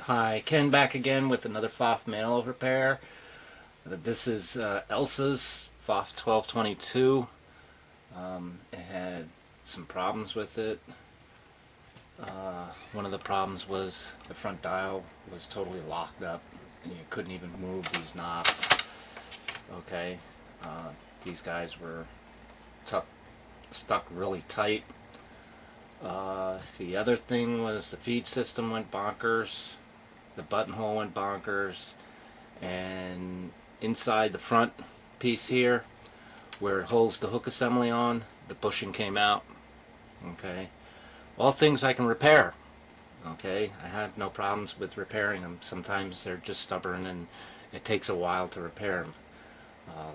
Hi, Ken back again with another Pfaff manual repair. This is Elsa's Pfaff 1222. It had some problems with it. One of the problems was the front dial was totally locked up and you couldn't even move these knobs. Okay, these guys were stuck really tight. The other thing was the feed system went bonkers. The buttonhole went bonkers, and inside the front piece here where it holds the hook assembly on, the bushing came out. Okay, all things I can repair. Okay, I had no problems with repairing them. Sometimes they're just stubborn and it takes a while to repair them.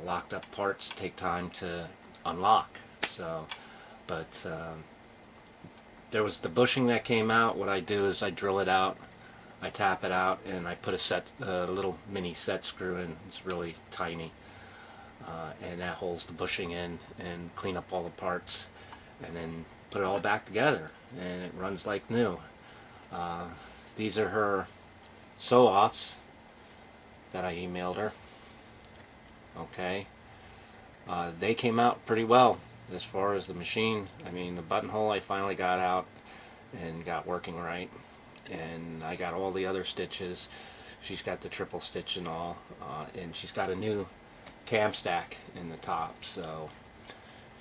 Locked up parts take time to unlock. But there was the bushing that came out. What I do is I drill it out, I tap it out, and I put a little mini set screw in. It's really tiny, and that holds the bushing in, and clean up all the parts, and then put it all back together, and it runs like new. These are her sew-offs that I emailed her. Okay, they came out pretty well as far as the machine. I mean, the buttonhole I finally got out and got working right, and I got all the other stitches. She's got the triple stitch and all, and she's got a new cam stack in the top, so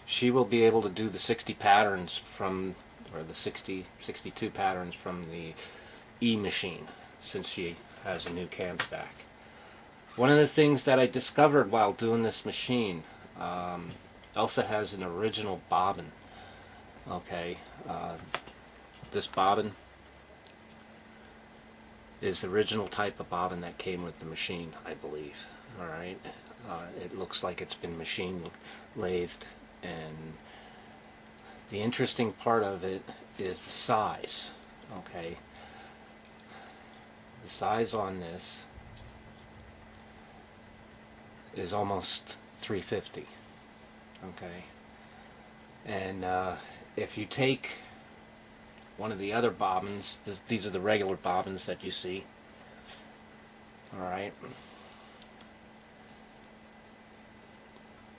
she will be able to do the 60 patterns from, or the 62 patterns from the E machine, since she has a new cam stack. One of the things that I discovered while doing this machine, Elsa has an original bobbin. Okay, this bobbin is the original type of bobbin that came with the machine, I believe. Alright, it looks like it's been machine lathed, and the interesting part of it is the size. Okay, the size on this is almost 350. Okay, and if you take one of the other bobbins, these are the regular bobbins that you see, alright,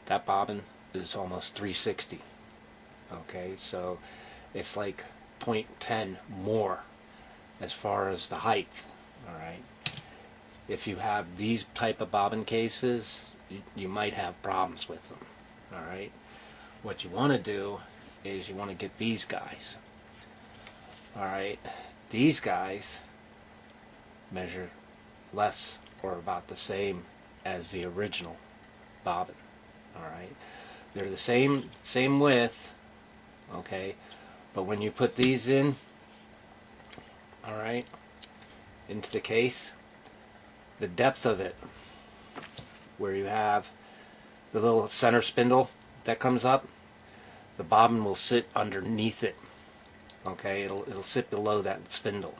that bobbin is almost 360. Okay, so it's like 0.10 more as far as the height. Alright, if you have these type of bobbin cases, you might have problems with them. Alright, what you want to do is you want to get these guys. Alright, these guys measure less or about the same as the original bobbin. Alright, they're the same width, okay, but when you put these in, alright, into the case, the depth of it, where you have the little center spindle that comes up, the bobbin will sit underneath it. Okay, it'll sit below that spindle.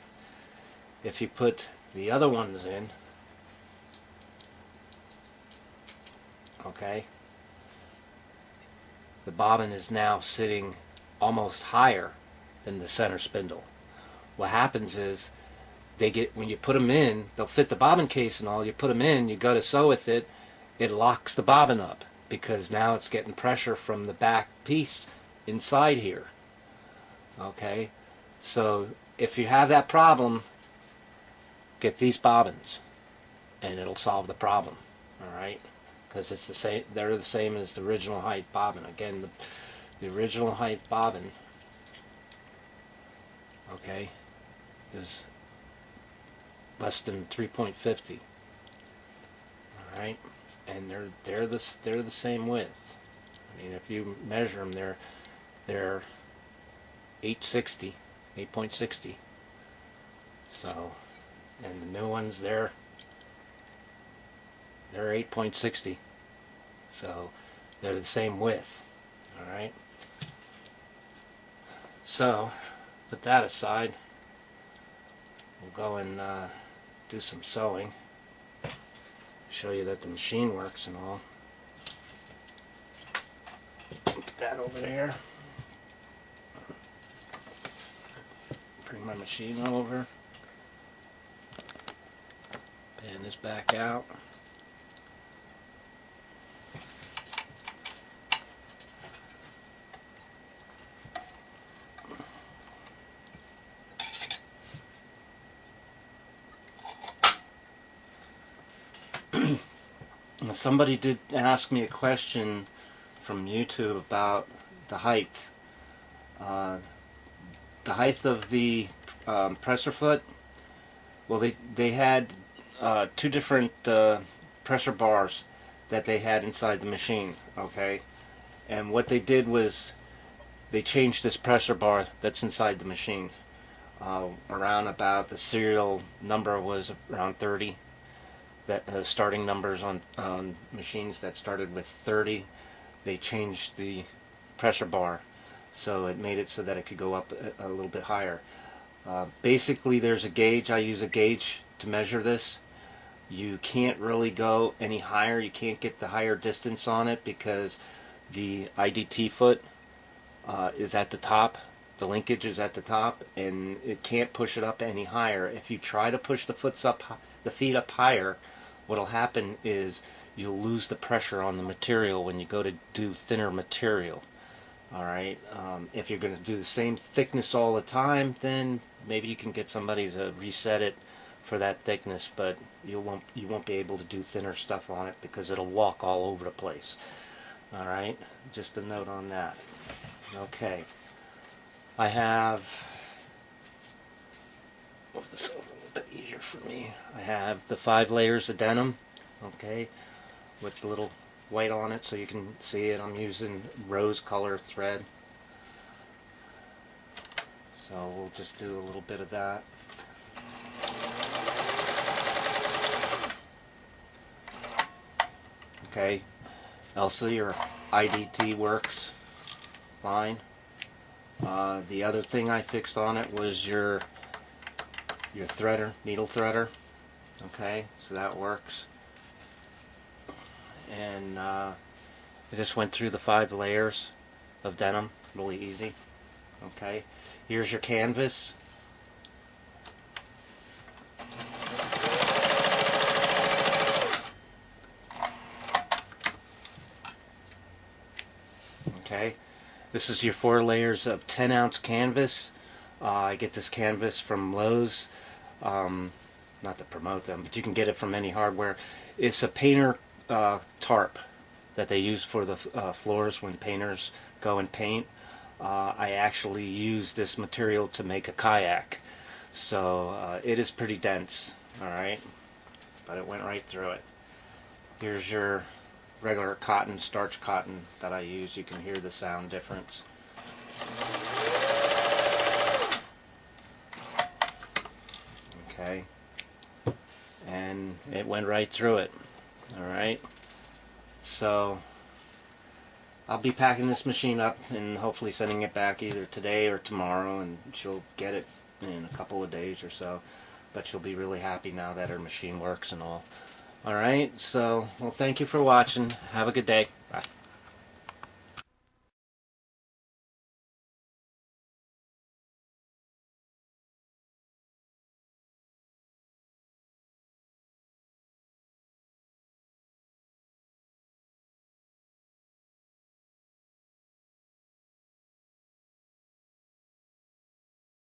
If you put the other ones in, okay, the bobbin is now sitting almost higher than the center spindle. What happens is when you put them in, they'll fit the bobbin case and all. You put them in, you go to sew with it, it locks the bobbin up because now it's getting pressure from the back piece inside here. Okay, so if you have that problem, get these bobbins and it'll solve the problem. Alright, because it's the same, they're the same as the original height bobbin. Again, the original height bobbin, okay, is less than 3.50. Alright, and they're the same width. I mean, if you measure them, they're 860, 8.60. So, and the new ones, they're 8.60. So they're the same width. Alright, so put that aside, we'll go and do some sewing, show you that the machine works and all. Put that over there. Bring my machine over. this back out. Somebody did ask me a question from YouTube about the height. The height of the presser foot. Well, they had two different pressure bars that they had inside the machine. Okay, and what they did was they changed this pressure bar that's inside the machine. Around about the serial number was around 30. That starting numbers on machines that started with 30, they changed the pressure bar, so it made it so that it could go up a little bit higher. Basically, there's a gauge. I use a gauge to measure this. You can't really go any higher. You can't get the higher distance on it because the IDT foot is at the top. The linkage is at the top, and it can't push it up any higher. If you try to push the feet up higher, what'll happen is you'll lose the pressure on the material when you go to do thinner material. Alright, if you're going to do the same thickness all the time, then maybe you can get somebody to reset it for that thickness, but you won't be able to do thinner stuff on it because it'll walk all over the place. Alright, just a note on that. Okay, I have, move this over a bit easier for me. I have the 5 layers of denim, okay, with the little white on it so you can see it. I'm using rose color thread, so we'll just do a little bit of that. Okay, Elsie, your IDT works fine. The other thing I fixed on it was your threader, needle threader. Okay, so that works. And I just went through the 5 layers of denim, really easy. Okay, here's your canvas. Okay, this is your 4 layers of 10-ounce canvas. I get this canvas from Lowe's. Not to promote them, but you can get it from any hardware. It's a painter tarp that they use for the floors when painters go and paint. I actually use this material to make a kayak, so it is pretty dense. Alright, but it went right through it. Here's your regular cotton, starch cotton that I use. You can hear the sound difference. Okay, and it went right through it. Alright, so I'll be packing this machine up and hopefully sending it back either today or tomorrow, and she'll get it in a couple of days or so, but she'll be really happy now that her machine works and all. Alright, so, well, thank you for watching. Have a good day.